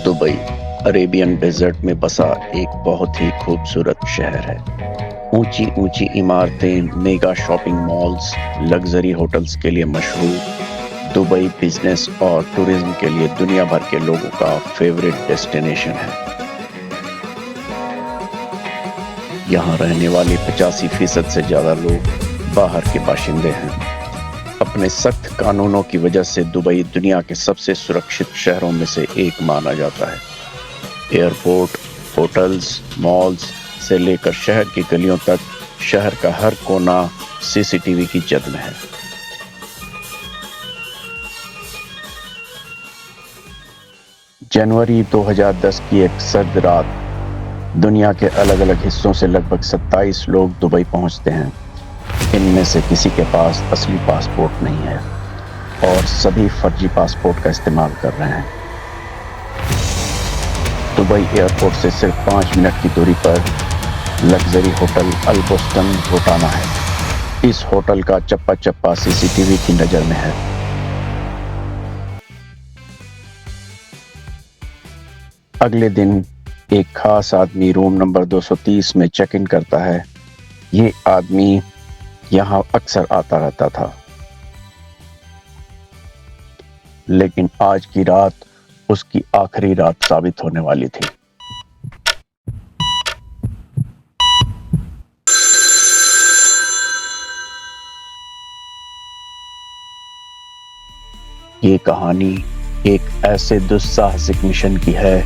Dubai Arabian desert میں بسا ایک بہت ہی خوبصورت شہر ہے۔ اونچی اونچی عمارتیں، mega shopping malls, luxury hotels کے لیے مشہور، دبئی بزنس اور ٹورزم کے لیے دنیا بھر کے لوگوں کا فیوریٹ ڈیسٹینیشن ہے۔ یہاں رہنے والے 85% سے زیادہ لوگ باہر کے باشندے ہیں۔ اپنے سخت قانونوں کی وجہ سے دبئی دنیا کے سب سے سرکشت شہروں میں سے ایک مانا جاتا ہے۔ ایئرپورٹ، ہوٹلز، مالز سے لے کر شہر کی گلیوں تک، شہر کا ہر کونا CCTV کی جد میں ہے۔ جنوری 2010 کی ایک سرد رات، دنیا کے الگ الگ حصوں سے لگ بھگ 27 لوگ دبئی پہنچتے ہیں۔ ان میں سے کسی کے پاس اصلی پاسپورٹ نہیں ہے اور سبھی فرضی پاسپورٹ کا استعمال کر رہے ہیں۔ دبئی ایئرپورٹ سے صرف 5 منٹ کی دوری پر لگژری ہوٹل البوسٹن روٹانا ہے۔ اس ہوٹل کا چپا چپا CCTV کی نظر میں ہے۔ اگلے دن ایک خاص آدمی روم نمبر 230 میں چیک ان کرتا ہے۔ یہ آدمی یہاں اکثر آتا رہتا تھا، لیکن آج کی رات اس کی آخری رات ثابت ہونے والی تھی۔ یہ کہانی ایک ایسے دساہسک مشن کی ہے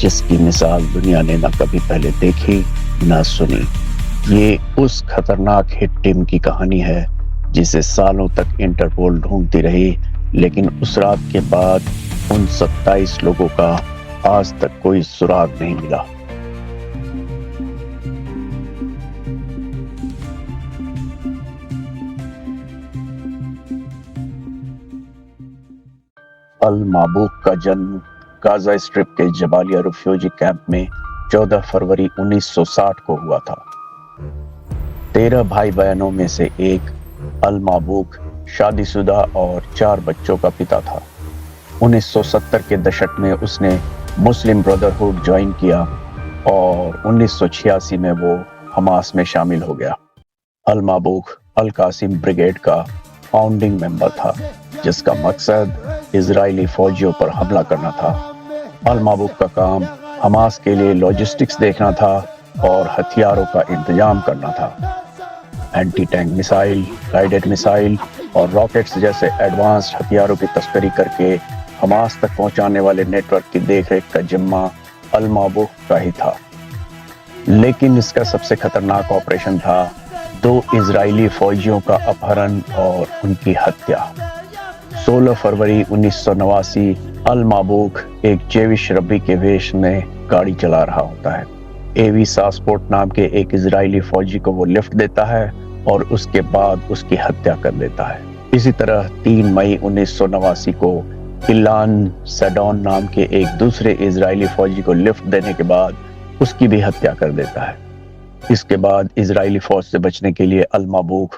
جس کی مثال دنیا نے نہ کبھی پہلے دیکھی نہ سنی۔ یہ اس خطرناک ہٹ ٹیم کی کہانی ہے جسے سالوں تک انٹرپول ڈھونڈتی رہی، لیکن اس رات کے بعد ان 27 لوگوں کا آج تک کوئی سراغ نہیں ملا۔ المابوک کا جنم غازہ اسٹرپ کے جبالیہ ریفیوجی کیمپ میں 14 فروری 1960 کو ہوا تھا۔ 13 بھائی بہنوں میں سے ایک، المابوک شادی شدہ اور 4 بچوں کا پتا تھا۔ 1970 کے دشک میں اس نے مسلم بردرہڈ جوائن کیا اور 1986 میں وہ حماس میں شامل ہو گیا۔ المابوک القاسم بریگیڈ کا فاؤنڈنگ ممبر تھا، جس کا مقصد اسرائیلی فوجیوں پر حملہ کرنا تھا۔ المابوک کا کام حماس کے لیے لاجسٹکس دیکھنا تھا اور ہتھیاروں کا انتظام کرنا تھا۔ Anti tank missile, guided missile اور راکٹس جیسے ایڈوانسڈ ہتھیاروں کی تسکری کر کے حماس تک پہنچانے والے نیٹ ورک کی دیکھ ریکھ کا ذمہ المابوک کا ہی تھا۔ لیکن اس کا سب سے خطرناک آپریشن تھا 2 اسرائیلی فوجیوں کا اپہرن اور ان کی ہتیا۔ 16 فروری 1989 المابوک ایک جیوش ربی کے ویش میں گاڑی چلا رہا ہوتا ہے۔ ایوی ساسپورٹ نام کے ایک اسرائیلی فوجی کو وہ لفٹ دیتا ہے اور اس کے بعد اس کی ہتیا کر دیتا ہے۔ اسی طرح 3 مئی 1989 کو ایلان سیڈون نام کے ایک دوسرے اسرائیلی فوجی کو لفٹ دینے کے بعد اس کی بھی ہتیا کر دیتا ہے۔ اس کے بعد اسرائیلی فوج سے بچنے کے لیے المابوک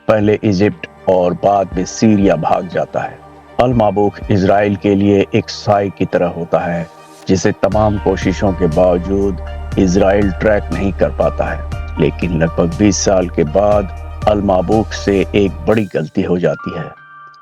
پہلے ایجپٹ اور بعد میں سیریا بھاگ جاتا ہے۔ المابوک اسرائیل کے لیے ایک سائے کی طرح ہوتا ہے جسے تمام کوششوں کے باوجود اسرائیل ٹریک نہیں کر پاتا ہے۔ لیکن لگ بھگ 20 سال کے بعد المابوک سے ایک بڑی غلطی ہو جاتی ہے۔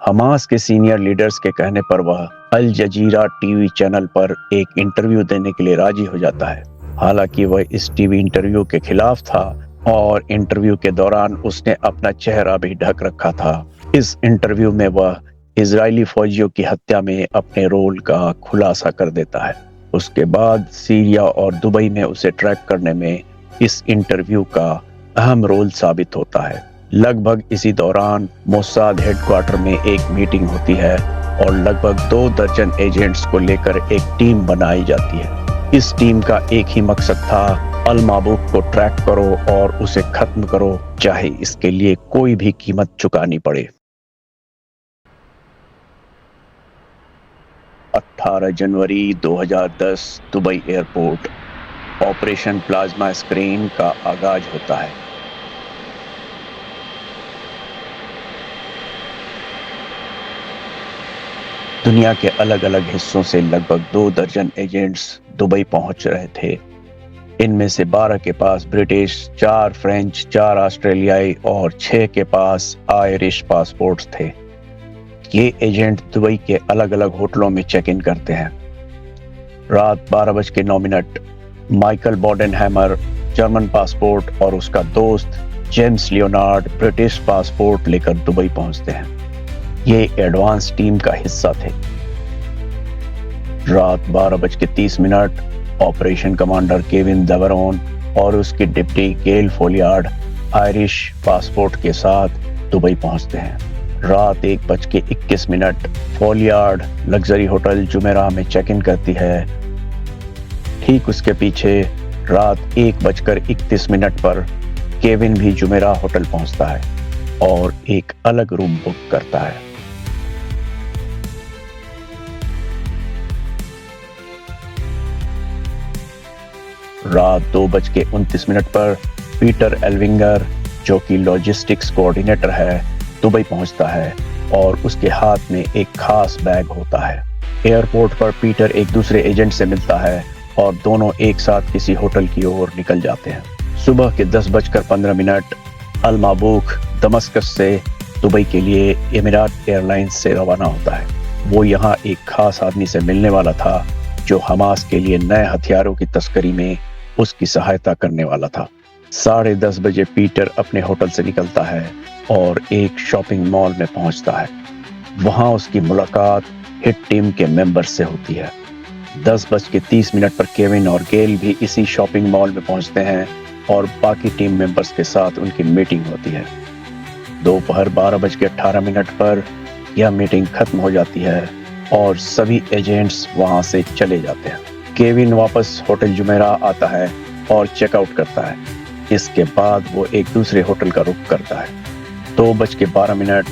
حماس کے سینئر لیڈرز کے کہنے پر وہ الجزیرہ ٹی وی چینل پر ایک انٹرویو دینے کے لیے راضی ہو جاتا ہے۔ حالانکہ وہ اس ٹی وی انٹرویو کے خلاف تھا اور انٹرویو کے دوران اس نے اپنا چہرہ بھی ڈھک رکھا تھا۔ اس انٹرویو میں وہ اسرائیلی فوجیوں کی ہتیا میں اپنے رول کا خلاصہ کر دیتا ہے۔ اس کے بعد سیریا اور دبئی میں اسے ٹریک کرنے میں اس انٹرویو کا اہم رول ثابت ہوتا ہے۔ لگ بھگ اسی دوران موساد ہیڈ کوارٹر میں ایک میٹنگ ہوتی ہے اور لگ بھگ 2 درجن ایجنٹس کو لے کر ایک ٹیم بنائی جاتی ہے۔ اس ٹیم کا ایک ہی مقصد تھا، المابوک کو ٹریک کرو اور اسے ختم کرو، چاہے اس کے لیے کوئی بھی قیمت چکانی پڑے۔ 18 جنوری 2010 Dubai airport, operation plasma screen کا آغاز ہوتا ہے۔ دنیا کے الگ الگ حصوں سے لگ بھگ 2 درجن ایجنٹس دبئی پہنچ رہے تھے۔ ان میں سے 12 کے پاس برٹش، 4 فرینچ، 4 آسٹریلیائی اور 6 کے پاس آئرش پاسپورٹس تھے۔ یہ ایجنٹ دبئی کے الگ الگ ہوٹلوں میں چیک ان کرتے ہیں۔ رات 12:09 مائیکل بوڈن ہیمر جرمن پاسپورٹ اور اس کا دوست جیمز لیونارڈ برٹش پاسپورٹ لے کر دبئی پہنچتے ہیں۔ یہ ایڈوانس ٹیم کا حصہ تھے۔ رات 12:30 آپریشن کمانڈر کیون دیورون اور اس کی ڈپٹی گیل فولیارڈ آئرش پاسپورٹ کے ساتھ دبئی پہنچتے ہیں۔ رات 1:21 فولیارڈ لگژری ہوٹل جمیرہ میں چیک ان کرتی ہے۔ ٹھیک اس کے پیچھے رات 1:31 پر کیون بھی جمیرہ ہوٹل پہنچتا ہے اور ایک الگ روم بک کرتا ہے۔ رات 2:29 پر پیٹر ایلونگر جو کہ لاجسٹکس کوآرڈینیٹر ہے دبئی پہنچتا ہے اور اس کے ہاتھ میں ایک خاص بیگ ہوتا ہے۔ ایئرپورٹ پر پیٹر ایک دوسرے ایجنٹ سے ملتا ہے اور دونوں ایک ساتھ کسی ہوٹل کی اور نکل جاتے ہیں۔ صبح کے 10:15 المابوک دمسکس سے دبئی کے لیے امارات ایئر لائنز سے روانہ ہوتا ہے۔ وہ یہاں ایک خاص آدمی سے ملنے والا تھا جو حماس کے لیے نئے ہتھیاروں کی تسکری میں اس کی سہایتا کرنے والا تھا۔ 10:30 بجے پیٹر اپنے ہوٹل سے نکلتا ہے اور ایک شاپنگ مال میں پہنچتا ہے۔ وہاں اس کی ملاقات ہٹ ٹیم کے ممبر سے ہوتی ہے۔ 10:30 پر کیون اور گیل بھی اسی شاپنگ مال میں پہنچتے ہیں اور باقی ٹیم ممبرز کے ساتھ ان کی میٹنگ ہوتی ہے۔ دوپہر 12:18 پر یہ میٹنگ ختم ہو جاتی ہے اور سبھی ایجنٹس وہاں سے چلے جاتے ہیں۔ کیون واپس ہوٹل جمیرہ آتا ہے اور چیک آؤٹ کرتا ہے۔ اس کے بعد وہ ایک دوسرے ہوٹل کا رخ کرتا ہے۔ 2:12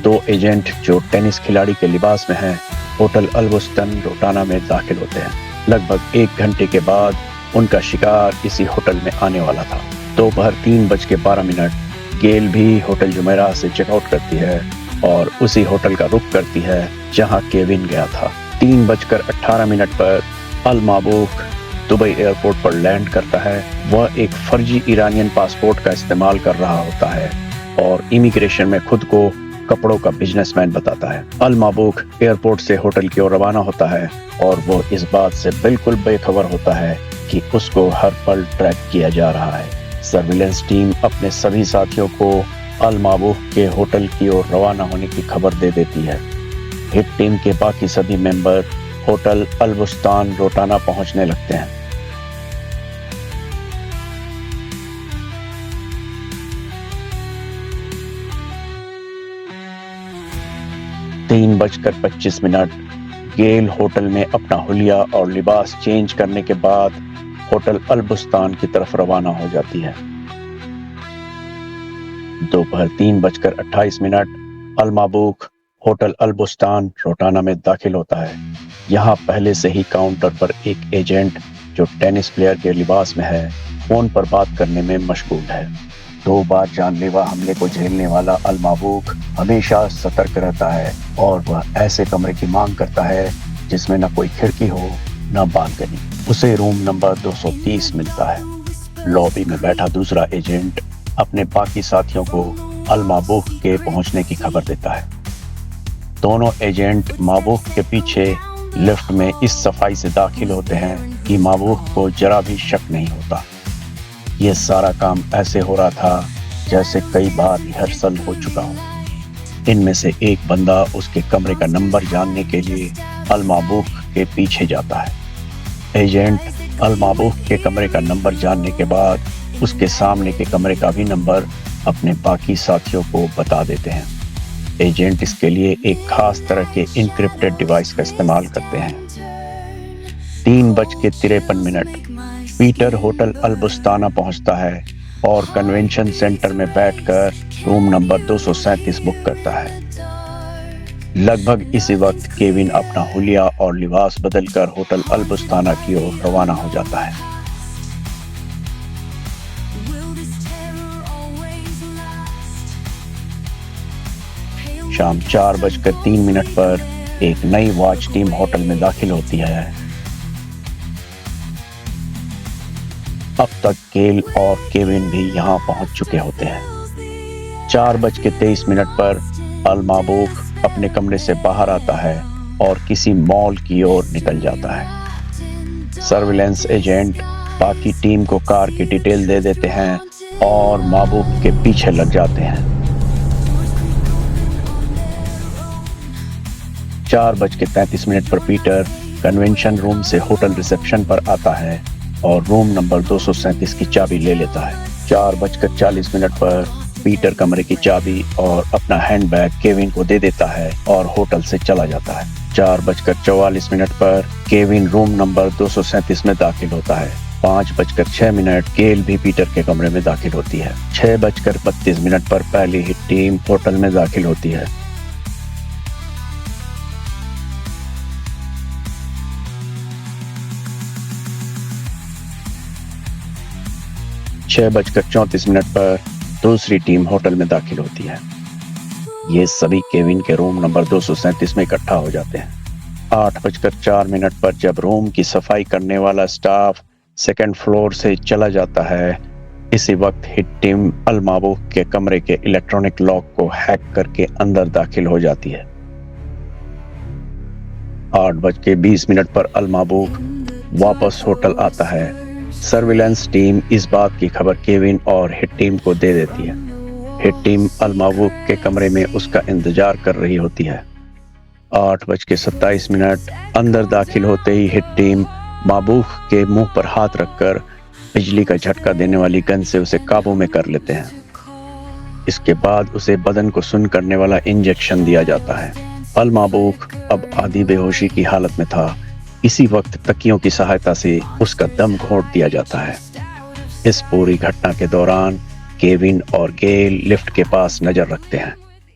دو ایجنٹ جو ٹینس کھلاڑی کے لباس میں ہیں ہوٹل البستن روٹانا میں داخل ہوتے ہیں۔ لگ بھگ 1 گھنٹے کے بعد ان کا شکار اسی ہوٹل میں آنے والا تھا۔ دوپہر 3:12 گیل بھی ہوٹل جمیرہ سے چیک آؤٹ کرتی ہے اور اسی ہوٹل کا رخ کرتی ہے جہاں کیون گیا تھا۔ 3:18 پر المابوک دبئی ایئرپورٹ پر لینڈ کرتا ہے۔ وہ ایک فرضی ایرانین پاسپورٹ کا استعمال کر رہا ہوتا ہے اور امیگریشن میں خود کو کپڑوں کا بزنس مین بتاتا ہے۔ المابوک ایئرپورٹ سے ہوٹل کی اور روانہ ہوتا ہے اور وہ اس بات سے بالکل بے خبر ہوتا ہے کہ اس کو ہر پل ٹریک کیا جا رہا ہے۔ سرویلنس ٹیم اپنے سبھی ساتھیوں کو المابوک کے ہوٹل کی اور روانہ ہونے کی خبر دے دیتی ہے۔ ہٹ ٹیم کے باقی سبھی ممبر ہوٹل البستان روٹانا پہنچنے لگتے ہیں۔ تین 3:25 گیل ہوٹل میں اپنا حلیہ اور لباس چینج کرنے کے بعد ہوٹل البستان کی طرف روانہ ہو جاتی ہے۔ دوپہر 3:28 المابوک ہوٹل البستان روٹانا میں داخل ہوتا ہے۔ یہاں پہلے سے ہی کاؤنٹر پر ایک ایجنٹ جو ٹینس پلیئر کے لباس میں ہے فون پر بات کرنے میں مشغول ہے۔ 2 بار جان لیوا حملے کو جھیلنے والا المابوک ہمیشہ سترک رہتا ہے اور وہ ایسے کمرے کی مانگ کرتا ہے جس میں نہ کوئی کھڑکی ہو نہ بالکنی۔ اسے روم نمبر 230 ملتا ہے۔ لابی میں بیٹھا دوسرا ایجنٹ اپنے باقی ساتھیوں کو المابوک کے پہنچنے کی خبر دیتا ہے۔ دونوں ایجنٹ مابوک کے پیچھے لفٹ میں اس صفائی سے داخل ہوتے ہیں کہ مابوک کو ذرا بھی شک نہیں ہوتا۔ یہ سارا کام ایسے ہو رہا تھا جیسے کئی بار ریہرسل ہو چکا ہو۔ ان میں سے ایک بندہ اس کے کمرے کا نمبر جاننے کے لیے المابوک کے پیچھے جاتا ہے۔ ایجنٹ المابوک کے کمرے کا نمبر جاننے کے بعد اس کے سامنے کے کمرے کا بھی نمبر اپنے باقی ساتھیوں کو بتا دیتے ہیں۔ ایجنٹ اس کے لیے ایک خاص طرح کے انکرپٹڈ ڈیوائس کا استعمال کرتے ہیں۔ 3:53 پیٹر ہوٹل البستانہ پہنچتا ہے اور کنونشن سینٹر میں بیٹھ کر روم نمبر 237 بک کرتا ہے۔ لگ بھگ اسی وقت کیون اپنا حلیہ اور لباس بدل کر ہوٹل البستانہ کی اور روانہ ہو جاتا ہے۔ شام 4:03 پر ایک نئی واچ ٹیم ہوٹل میں داخل ہوتی ہے۔ اب تک گیل اور کیون بھی یہاں پہنچ چکے ہوتے ہیں۔ 4:23 پر المابوک اپنے کمرے سے باہر آتا ہے اور کسی مال کی اور نکل جاتا ہے۔ سرویلنس ایجنٹ باقی ٹیم کو کار کی ڈیٹیل دے دیتے ہیں اور مابوک کے پیچھے لگ جاتے ہیں۔ 4:33 پر پیٹر کنونشن روم سے ہوٹل ریسپشن پر آتا ہے اور روم نمبر 237 کی چابی لے لیتا ہے۔ 4:40 پر پیٹر کمرے کی چابی اور اپنا ہینڈ بیگ کیون کو دے دیتا ہے اور ہوٹل سے چلا جاتا ہے۔ 4:44 پر کیون روم نمبر 237 میں داخل ہوتا ہے۔ 5:06 گیل بھی پیٹر کے کمرے میں داخل ہوتی ہے۔ 6:32 پر پہلی ہٹ ٹیم ہوٹل میں داخل ہوتی ہے۔ 6:34 پر دوسری ٹیم ہوٹل میں داخل ہوتی ہے۔ یہ سبھی کیون کے روم نمبر 237 میں اکٹھا ہو جاتے ہیں۔ 8:04 پر جب روم کی صفائی کرنے والا سٹاف سیکنڈ فلور سے چلا جاتا ہے، اسی وقت ہٹ ٹیم المابوک کے کمرے کے الیکٹرانک لاک کو ہیک کر کے اندر داخل ہو جاتی ہے۔ 8:20 پر المابوک واپس ہوٹل آتا ہے۔ سرویلنس ٹیم اس بات کی خبر کیون اور ہٹ ٹیم کو دے دیتی ہے۔ ہٹ ٹیم المابوک کے کمرے میں اس کا انتظار کر رہی ہوتی ہے۔ 8:27 اندر داخل ہوتے ہی ہٹ ٹیم مابوک کے منہ پر ہاتھ رکھ کر بجلی کا جھٹکا دینے والی گن سے اسے قابو میں کر لیتے ہیں۔ اس کے بعد اسے بدن کو سن کرنے والا انجیکشن دیا جاتا ہے۔ المابوک اب آدھی بے ہوشی کی حالت میں تھا۔ اسی وقت تکیوں کی سہایتا سے اس کا دم گھونٹ دیا جاتا ہے۔ اس پوری گھٹنا کے دوران کیون اور گیل لفٹ کے پاس نظر رکھتے ہیں۔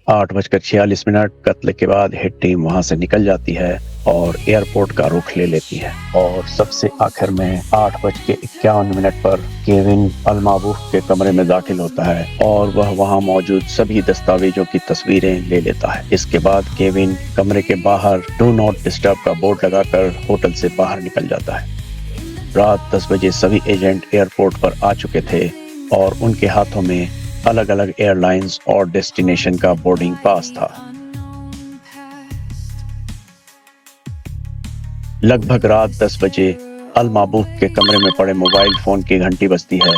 8:46 قتل کے بعد ہٹ ٹیم وہاں سے نکل جاتی ہے اور ایئرپورٹ کا رخ لے لیتی ہے، اور سب سے آخر میں 8:51 پر کیون المابوک کے کمرے میں داخل ہوتا ہے اور وہ وہاں موجود سبھی دستاویزوں کی تصویریں لے لیتا ہے۔ اس کے بعد کیون کمرے کے باہر ڈو ناٹ ڈسٹرب کا بورڈ لگا کر ہوٹل سے باہر نکل جاتا ہے۔ رات 10 بجے سبھی ایجنٹ ایئرپورٹ پر آ چکے تھے اور ان کے ہاتھوں میں الگ الگ ایئر لائنز اور ڈیسٹینیشن کا بورڈنگ پاس تھا۔ لگ بھگ رات 10 بجے المابوک کے کمرے میں پڑے موبائل فون کی گھنٹی بجتی ہے۔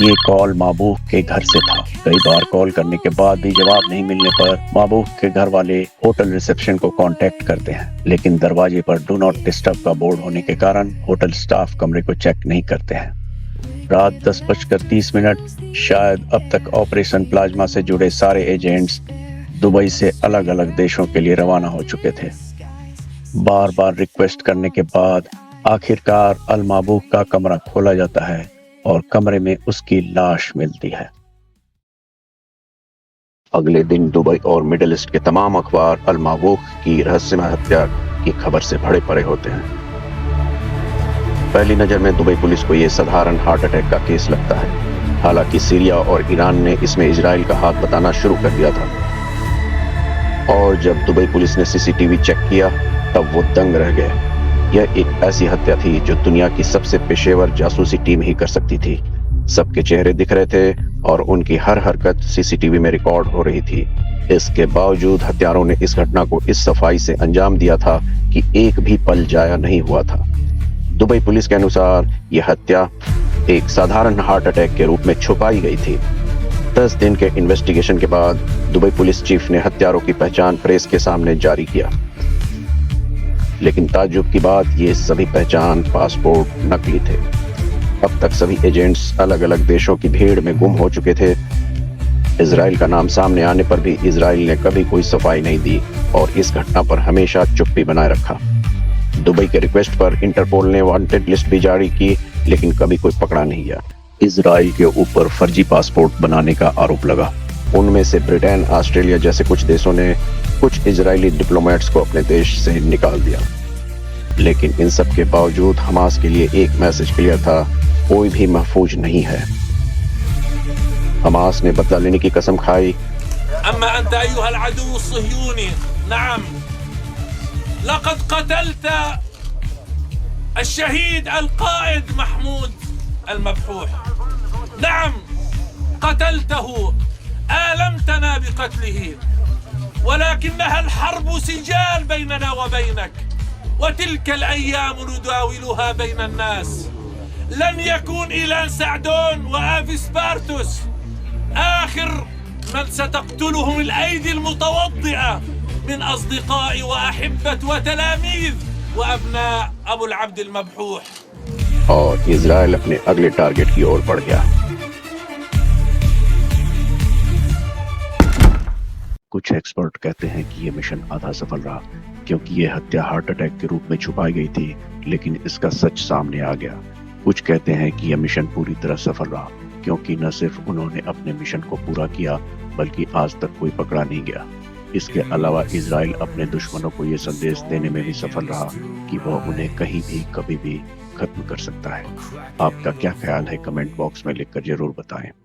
یہ کال مابوک کے گھر سے تھا۔ کئی بار کال کرنے کے بعد بھی جواب نہیں ملنے پر مابوک کے گھر والے ہوٹل ریسپشن کو کانٹیکٹ کرتے ہیں، لیکن دروازے پر ڈو ناٹ ڈسٹرب کا بورڈ ہونے کے کارن ہوٹل سٹاف کمرے کو چیک نہیں کرتے ہیں۔ رات 10:30 شاید اب تک آپریشن پلازما سے جڑے سارے ایجنٹس دبئی سے الگ الگ دیشوں کے لیے روانہ ہو چکے تھے۔ بار بار ریکویسٹ کرنے کے بعد آخرکار المابوک کا کمرہ کھولا جاتا ہے اور کمرے میں اس کی لاش ملتی ہے۔ اگلے دن دبئی اور مڈل ایسٹ کے تمام اخبار المابوک کی رہسیمئی ہتیا کی خبر سے بھرے پڑے ہوتے ہیں۔ پہلی نظر میں دبئی پولیس کو یہ سادھارن ہارٹ اٹیک کا کیس لگتا ہے، حالانکہ سیریا اور ایران نے اس میں اسرائیل کا ہاتھ بتانا شروع کر دیا تھا۔ اور جب دبئی پولیس نے CCTV چیک کیا تب وہ دنگ رہ گئے۔ یہ ایک ایسی ہتیا تھی جو دنیا کی سب سے پیشے ور جاسوسی ٹیم ہی کر سکتی تھی۔ سب کے چہرے دکھ رہے تھے اور ان کی ہر حرکت CCTV میں ریکارڈ ہو رہی تھی۔ اس کے باوجود ہتھیاروں نے اس گھٹنا کو اس صفائی سے انجام دیا تھا کہ ایک بھی پل ضائع نہیں ہوا تھا۔ دبئی پولیس کے انوسار یہ ہتیا ایک سادھارن ہارٹ اٹیک کے روپ میں چھپائی گئی تھی۔ 10 دن کے انویسٹیگیشن کے بعد دبئی پولیس چیف نے ہتھیاروں کی پہچان پریس کے سامنے جاری کیا، لیکن تعجب کی بات یہ سبھی پہچان پاسپورٹ نقلی تھے۔ اب تک سبھی ایجنٹس الگ الگ دیشوں کی بھیڑ میں گم ہو چکے تھے۔ اسرائیل کا نام سامنے آنے پر بھی اسرائیل نے کبھی کوئی صفائی نہیں دی اور اس گھٹنا پر ہمیشہ چپی بنائے رکھا۔ دبئی کے ریکویسٹ پر انٹرپول نے وانٹڈ لسٹ بھی جاری کی، لیکن کبھی کوئی پکڑا نہیں گیا۔ اسرائیل کے اوپر فرضی پاسپورٹ بنانے کا آروپ لگا۔ ان میں سے برٹین، آسٹریلیا جیسے کچھ دیشوں نے کچھ اسرائیلی ڈپلومیٹس کو اپنے دیش سے نکال دیا، لیکن ان سب کے باوجود حماس کے لیے ایک میسج کلیئر تھا: کوئی بھی محفوظ نہیں ہے۔ حماس نے بدلہ لینے کی قسم کھائی۔ اما انت ایھا العدو الصہیونی، نعم لقد قتلت الشهيد القائد محمود المبحوح. نعم قتلته، آلمتنا بقتله، ولكنها الحرب سجال بيننا وبينك، وتلك الأيام نداولها بين الناس. لن يكون إيلان سعدون وآفيسبارتوس آخر من ستقتلهم الأيدي المتوضئة من أصدقاء وأحبة وتلاميذ وأبناء أبو العبد المبحوح. اور اسرائیل اپنے اگلے ٹارگٹ کی اور بڑھ گیا۔ کچھ ایکسپرٹ کہتے ہیں کہ یہ مشن آدھا سفل رہا کیونکہ یہ ہتیا ہارٹ اٹیک کے روپ میں چھپائی گئی تھی، لیکن اس کا سچ سامنے آ گیا۔ کچھ کہتے ہیں کہ یہ مشن پوری طرح سفل رہا کیونکہ نہ صرف انہوں نے اپنے مشن کو پورا کیا بلکہ آج تک کوئی پکڑا نہیں گیا۔ اس کے علاوہ اسرائیل اپنے دشمنوں کو یہ سندیش دینے میں بھی سفل رہا کہ وہ انہیں کہیں بھی کبھی بھی ختم کر سکتا ہے۔ آپ کا کیا خیال ہے کمنٹ باکس میں لکھ کر ضرور بتائیں۔